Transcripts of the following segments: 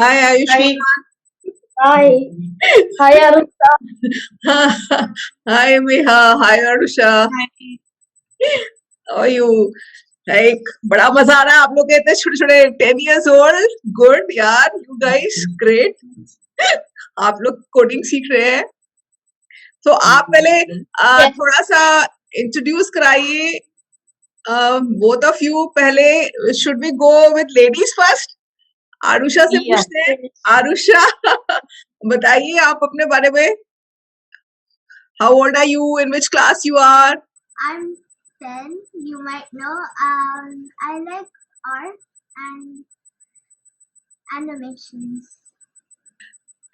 Hi, Ayushman. Hi. Hi, Arusha. Hi, Meha. Hi, Arusha. How are you? Like, बड़ा मजा आ रहा है आप लोग कहते हैं छोटे छोटे 10 years old. Good यार, you guys, great. आप लोग कोडिंग सीख रहे हैं. तो आप पहले Yes. थोड़ा सा इंट्रोड्यूस कराइए. Both of you पहले should we go with ladies first? आरुषा से Yeah. पूछते हैं. आरुषा बताइए आप अपने बारे में. How old are you? In which class you are? I'm 10. You might know. I like art and animations.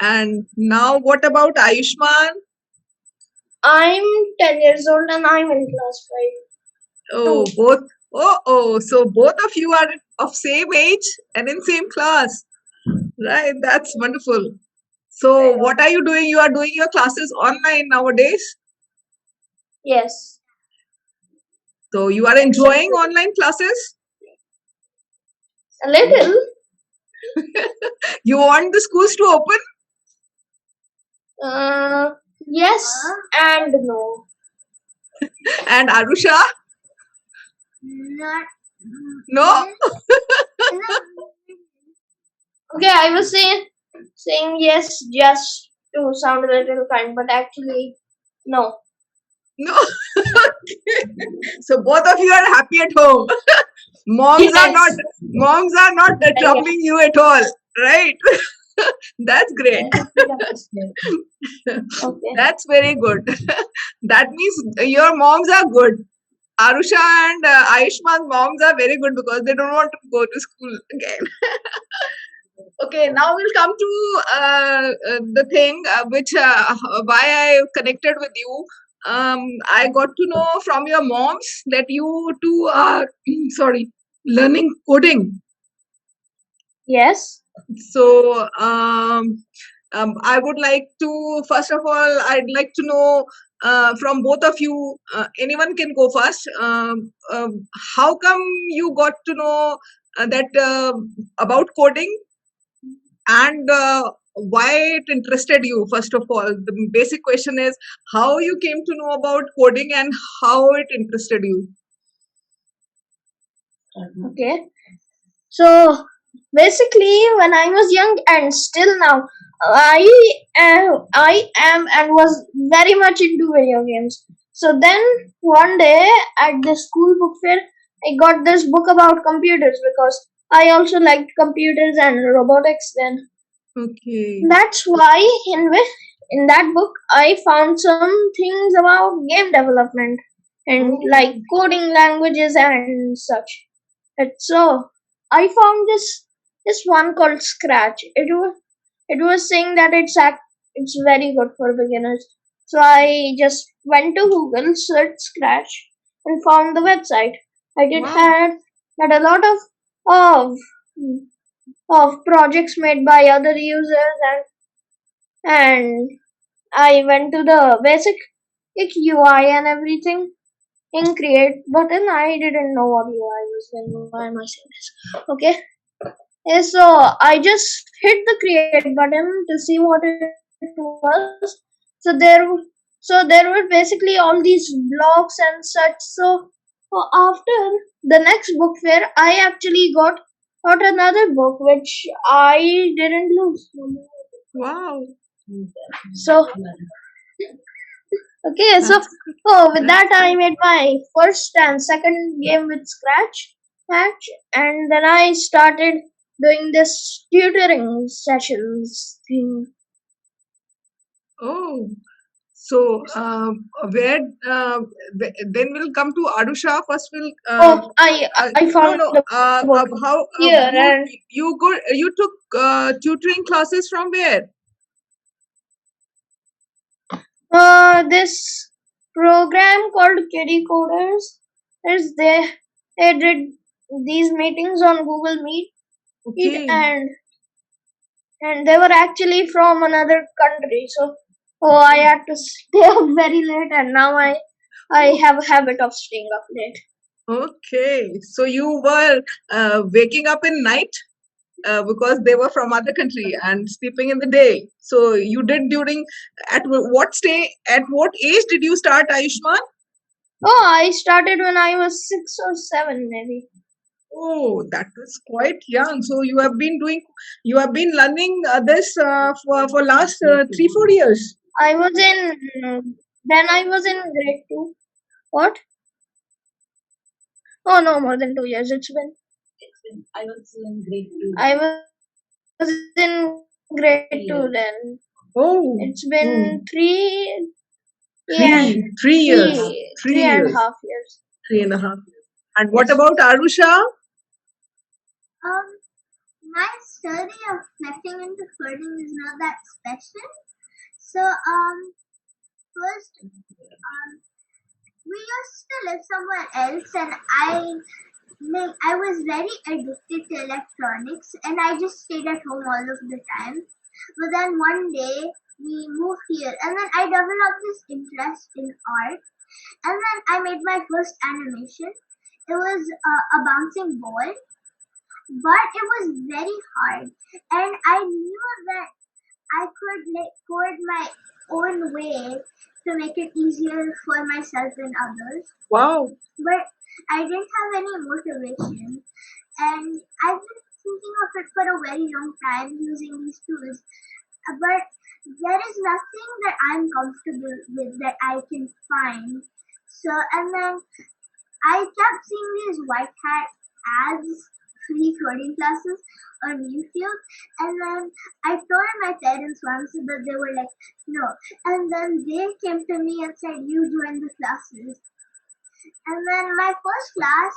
And now what about Ayushman? I'm 10 years old and I'm in class 5. Oh, both. So both of you are of same age and in same class. Right, that's wonderful. So what are you doing? You are doing your classes online nowadays. Yes. So you are enjoying online classes? A little. You want the schools to open? Yes and no. And Arusha? Not. No? Okay, I was saying yes just to sound a little kind, but actually no. No. So both of you are happy at home. Moms are not troubling you at all, right? That's great. Okay. That's very good. That means your moms are good. Arusha and Ayushman's moms are very good because they don't want to go to school again. Okay, now we'll come to the thing which why I connected with you. I got to know from your moms that you two are learning coding. Yes. So I would like to first of all I'd like to know from both of you. Anyone can go first. How come you got to know that about coding? And why it interested you? First of all, the basic question is how you came to know about coding and how it interested you. Okay. So basically, when I was young and still now, I am and was very much into video games. So then one day at the school book fair, I got this book about computers because I also liked computers and robotics then. Okay. That's why in that book I found some things about game development and like coding languages and such. And so I found this one called Scratch. It was saying that it's very good for beginners. So I just went to Google, searched Scratch, and found the website. I did had a lot of of projects made by other users and I went to the basic UI and everything in create button. I didn't know what UI was then. Why am I saying this? Okay. Yeah, so I just hit the create button to see what it was. So there were basically all these blocks and such. So after the next book fair, I actually got another book which I didn't lose. Wow. So okay, so with that I made my first and second game with Scratch match, and then I started doing this tutoring sessions thing. Oh, so where then we'll come to Arusha. First, we'll. I found no. the book How here, and you took tutoring classes from where? this program called Kiddie Coders is they did these meetings on Google Meet, Okay. and they were actually from another country. So I had to stay up very late, and now I have a habit of staying up late. Okay, so you were waking up in night because they were from other country and sleeping in the day. So you did during at what age did you start, Ayushman? Oh, I started when I was 6 or 7, maybe. Oh, that was quite young. So you have been learning this for last 3 4 years. I was in, then I was in grade 2. What? Oh, no, more than 2 years. I was in grade 2 then. Oh, It's oh, been three, 3 years, three three and a years, half years. 3.5 years. And what Yes. about Arusha? Um, my story of getting into coding is not that special. So first we used to live somewhere else, and I was very addicted to electronics, and I just stayed at home all of the time. But then one day we moved here, and then I developed this interest in art, and then I made my first animation. It was a bouncing ball, but it was very hard, and I knew that I could code my own way to make it easier for myself and others. Wow. But I didn't have any motivation, and I've been thinking of it for a very long time using these tools. But there is nothing that I'm comfortable with that I can find. So, and then I kept seeing these white hat ads, free coding classes on YouTube, and then I told my parents once, but they were like, no. And then they came to me and said, you join the classes. And then my first class,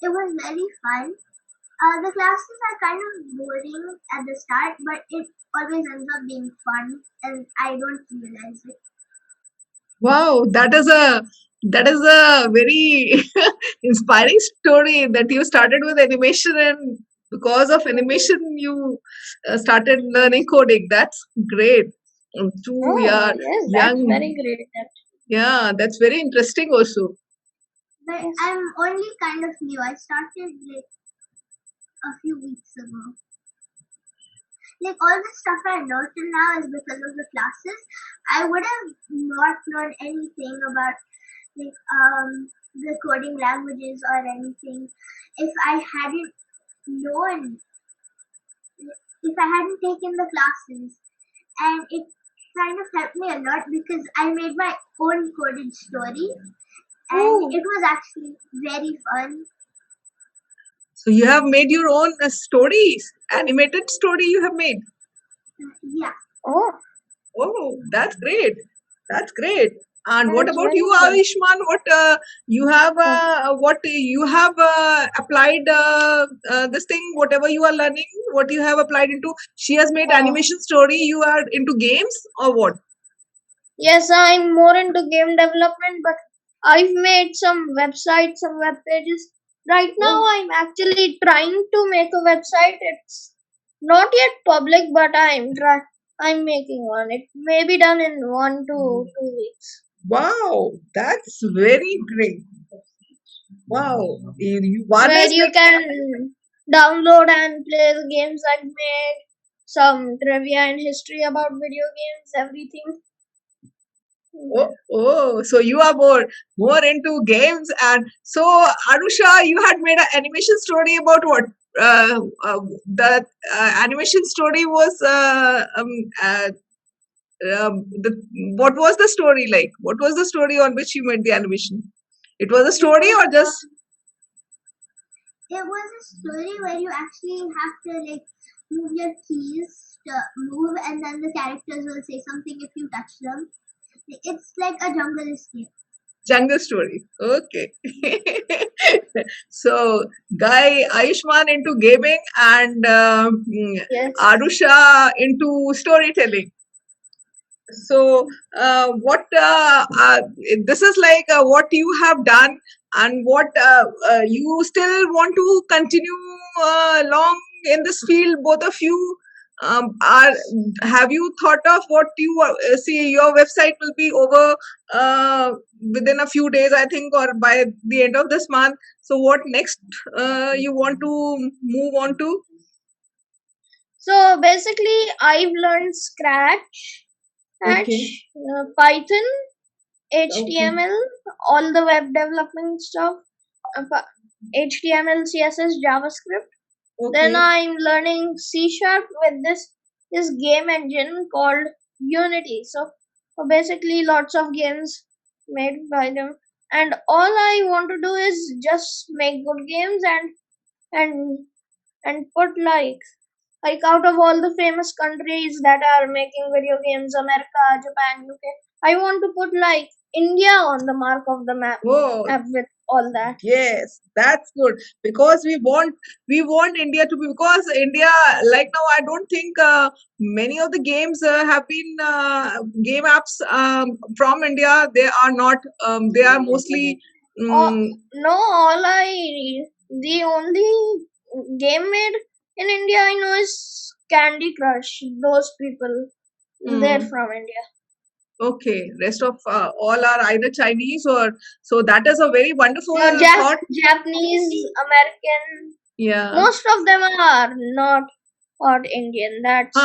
it was very fun. The classes are kind of boring at the start, but it always ends up being fun, and I don't realize it. Wow, that is a very inspiring story that you started with animation, and because of animation you started learning coding. That's great. To Oh, your yes, that's young, very great. yeah, that's very interesting also. But I'm only kind of new. I started like a few weeks ago. Like all the stuff I know till now is because of the classes. I would have not known anything about like the coding languages or anything if I hadn't known if I hadn't taken the classes. And it kind of helped me a lot because I made my own coded story, and Oh, it was actually very fun. so you have made your own stories, animated story you have made. Yeah. Oh, Oh, that's great. That's great. And what that's about very you, good. Ayushman? What you have applied this thing, whatever you are learning, what you have applied into? She has made Oh, animation story. You are into games or what? yes, I'm more into game development, but I've made some websites, some web pages. Right now, Oh, I'm actually trying to make a website. It's not yet public, but I'm making one. It may be done in 1 to 2 weeks, wow, that's very great. Wow, one where is you like can download and play the games I've made, some trivia and history about video games, everything. oh, oh, so you are more into games, and so Arusha, you had made an animation story about what? The animation story was the what was the story like? What was the story on which you made the animation? It was a It story was or just it was a story where you actually have to like move your keys to move, and then the characters will say something if you touch them. It's like a jungle escape. jungle story? Okay. So, Guy Ayushman into gaming and Yes. Arusha into storytelling. So what this is like what you have done, and what you still want to continue long in this field, both of you are have you thought of what you see? Your website will be over within a few days, I think, or by the end of this month. So what next you want to move on to? So basically, I've learned Scratch, Okay. Python, HTML, all the web development stuff, HTML, CSS, JavaScript. Then Okay. I'm learning C Sharp with this game engine called Unity. So basically, lots of games made by them, and all I want to do is just make good games and and put like out of all the famous countries that are making video games, America, Japan, UK, I want to put like India on the mark of the map Oh, with all that. yes, that's good because we want India to be, because India, like now I don't think many of the games have been game apps from India. They are not. They are mostly. Oh, mm no, the only game made in India I know is Candy Crush. Those people, they're mm, from India. okay, rest of all are either Chinese or, so that is a very wonderful No, thought. Japanese, American, Yeah. most of them are not Indian. That's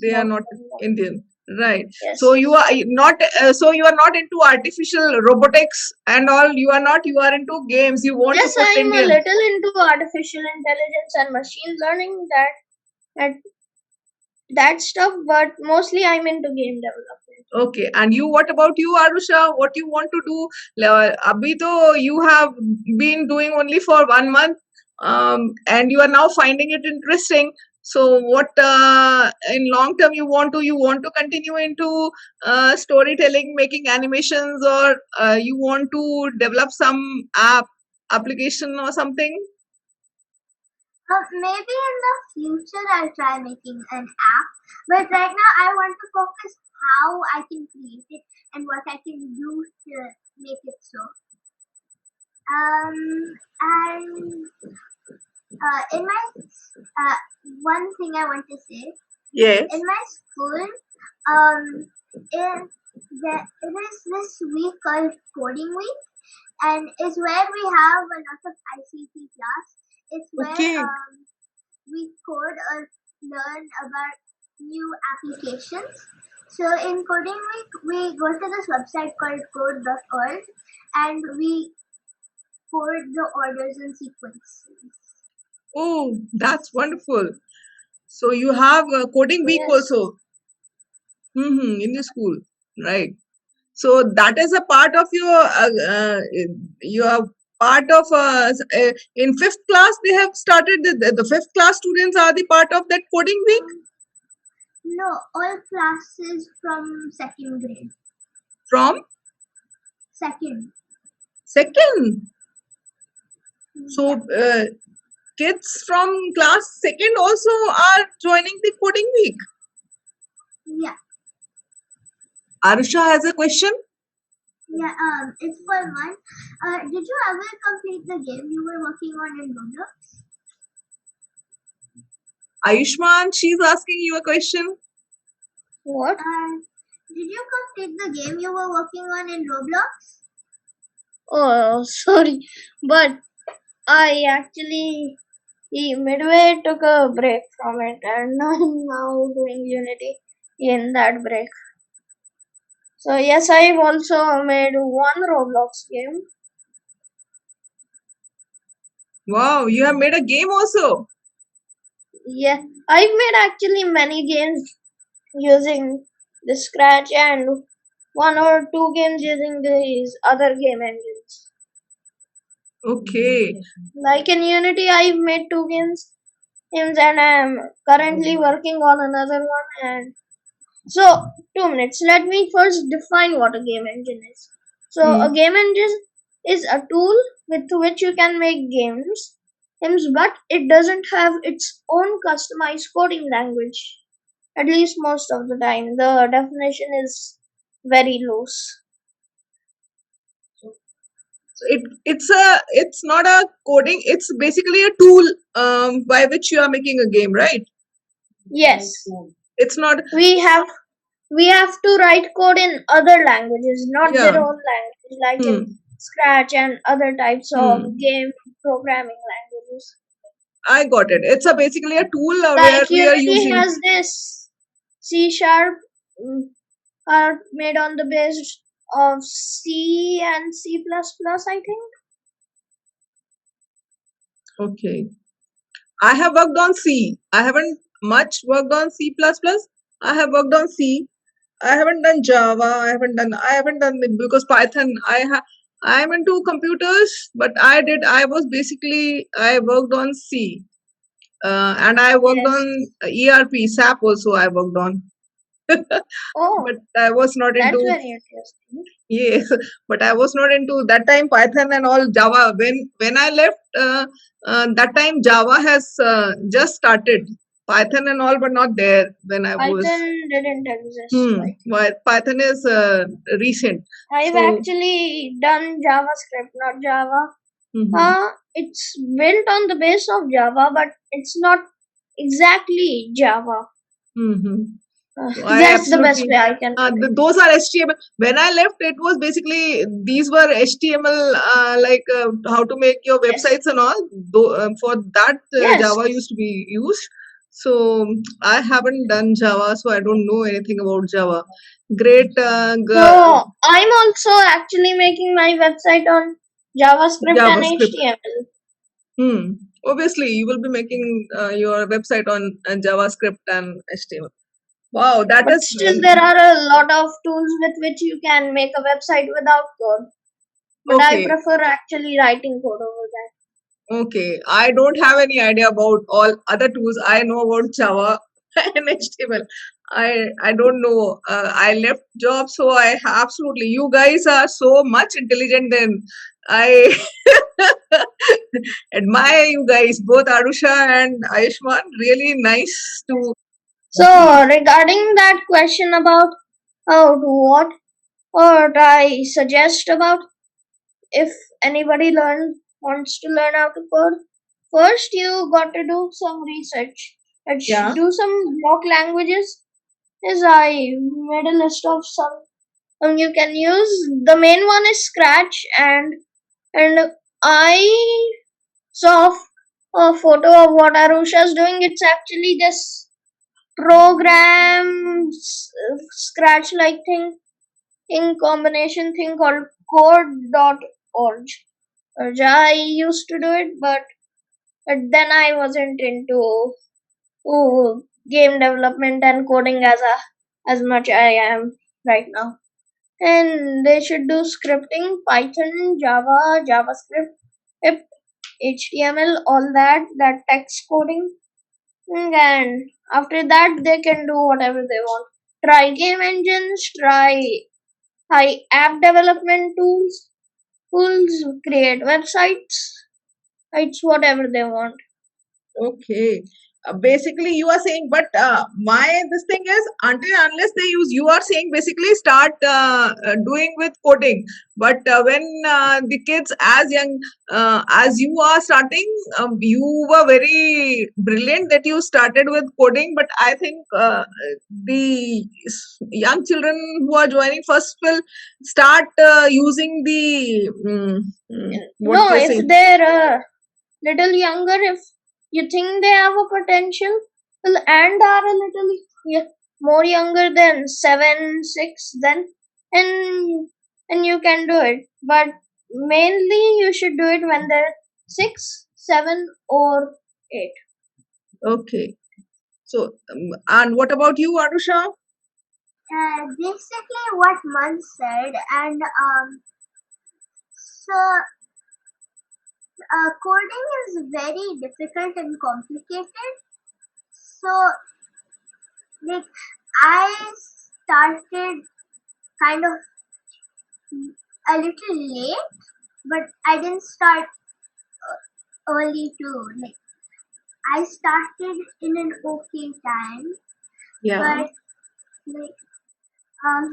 They are most not of them. Indian, right? So Yes. you are not. So you are not into artificial robotics and all. You are not. You are into games. You want to Yes, put I'm a Indian. little into artificial intelligence and machine learning that that stuff, but mostly I'm into game development. Okay, and you? What about you, Arusha? What you want to do? Abhi to you have been doing only for 1 month, and you are now finding it interesting. So, what in long term you want to continue into storytelling, making animations, or you want to develop some application or something? Maybe in the future I'll try making an app, but right now I want to focus how I can create it and what I can do to make it so. And in my one thing I want to say, Yes. in my school, um, it is this week called Coding Week, and it's where we have a lot of ICT class. It's where Okay. we code or learn about new applications. So in Coding Week, we go to this website called code.org and we code the orders and sequences. Oh, that's wonderful. So you have a coding week Yes. also. In the school, right? So that is a part of your part of in fifth class they have started the fifth class students are the part of that coding week No, all classes from second grade. from Second. second. So Yeah. kids from class second also are joining the coding week. Yeah. Arusha has a question. Yeah, it's for one. Did you ever complete the game you were working on in Roblox? Ayushman, she's asking you a question. What? Did you complete the game you were working on in Roblox? Oh, sorry, but I actually midway took a break from it, and I'm now doing Unity in that break. So yes, I've also made one Roblox game. Wow, you have made a game also. Yeah, I've made actually many games using the Scratch and one or two games using these other game engines. Okay. Like in Unity, I've made two games, and I'm currently working on another one. And so, 2 minutes. Let me first define what a game engine is. So, a Hmm. game engine is a tool with which you can make games, but it doesn't have its own customized coding language. At least most of the time, the definition is very loose. So it's not a coding. It's basically a tool by which you are making a game, right? Yes, It's not. we have we have to write code in other languages, not their Yeah. own language, like in Hmm. Scratch and other types of Hmm. game programming languages. I got it. It's a basically a tool where Like we are Unity using. has this C sharp are made on the base of C and C++, I think. Okay. I have worked on C. I haven't much worked on C++. I have worked on C. I haven't done Java. I haven't done it because Python. I'm into computers, but I was basically I worked on C. And I worked Yes. on ERP, SAP also I worked on. Oh, But I was not that's into, very interesting. yes, but I was not into that time Python and all Java. When I left, that time Java has just started. Python and all, but not there when I was. Python didn't exist, I think. Why Python is recent. I've So, actually done JavaScript, not Java. mhm, It's built on the base of Java, but it's not exactly Java. mhm. So I That's the best absolutely. way I can put it. Those are HTML. When I left, it was basically these were HTML, like how to make your Yes. websites and all. Though for that, Yes. Java used to be used. So I haven't done Java, so I don't know anything about Java. Great, So I'm also actually making my website on JavaScript and JavaScript. HTML. Hmm. Obviously, you will be making your website on JavaScript and HTML. Wow, that But is still, there are a lot of tools with which you can make a website without code. But I okay. prefer actually writing code over Okay, I don't have any idea about all other tools. I know about Java and HTML. I don't know. I left job, so I absolutely. You guys are so much intelligent. Then I admire you guys, both Arusha and Ayushman. Really nice that. to. So, regarding that question about how to what I suggest about if anybody wants to learn how to code, first you got to do some research. Yeah. Do some block languages. As I made a list of some you can use. The main one is Scratch, and I saw a photo of what Arusha is doing. It's actually this program Scratch like thing in combination thing called code.org. I used to do it, but then I wasn't into game development and coding as much I am right now. And they should do scripting, Python, Java, JavaScript, if HTML, all that text coding. And after that, they can do whatever they want. Try game engines, try app development tools, create websites, it's whatever they want. Okay. Basically, you are saying, but my this thing is until and unless they use, you are saying basically start doing with coding. But when the kids as young as you are starting, you were very brilliant that you started with coding. But I think the young children who are joining first will start using the what No, they if say. they're little younger, if you think they have a potential, well, and are a little more younger than 7 6, then and and you can do it, but mainly you should do it when they're 6 7 or 8. Okay. So, and what about you, Arusha? Basically, what Man said, and so coding is very difficult and complicated. So, like, I started kind of a little late, but I didn't start early too. Like, I started in an okay time, Yeah. but like, um,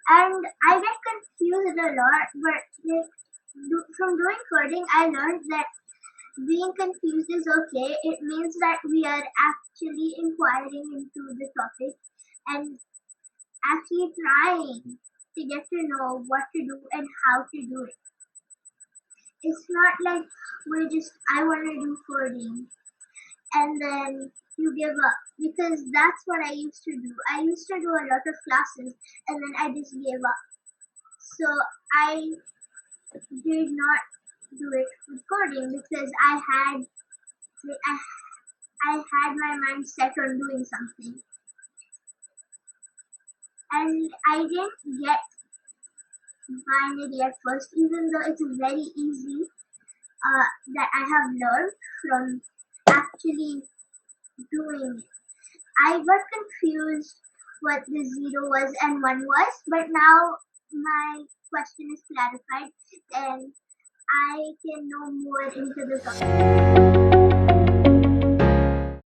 and I get confused a lot. But like, from doing coding, I learned that being confused is okay. It means that we are actually inquiring into the topic and actually trying to get to know what to do and how to do it. It's not like I want to do coding and then you give up, because that's what I used to do. I used to do a lot of classes and then I just gave up. So I did not do it with coding because I, I had my mind set on doing something, and I didn't get binary at first, even though it's very easy, that I have learned from actually doing it. I got confused what the 0 was and 1 was, but now my question is clarified and I can know more into the topic.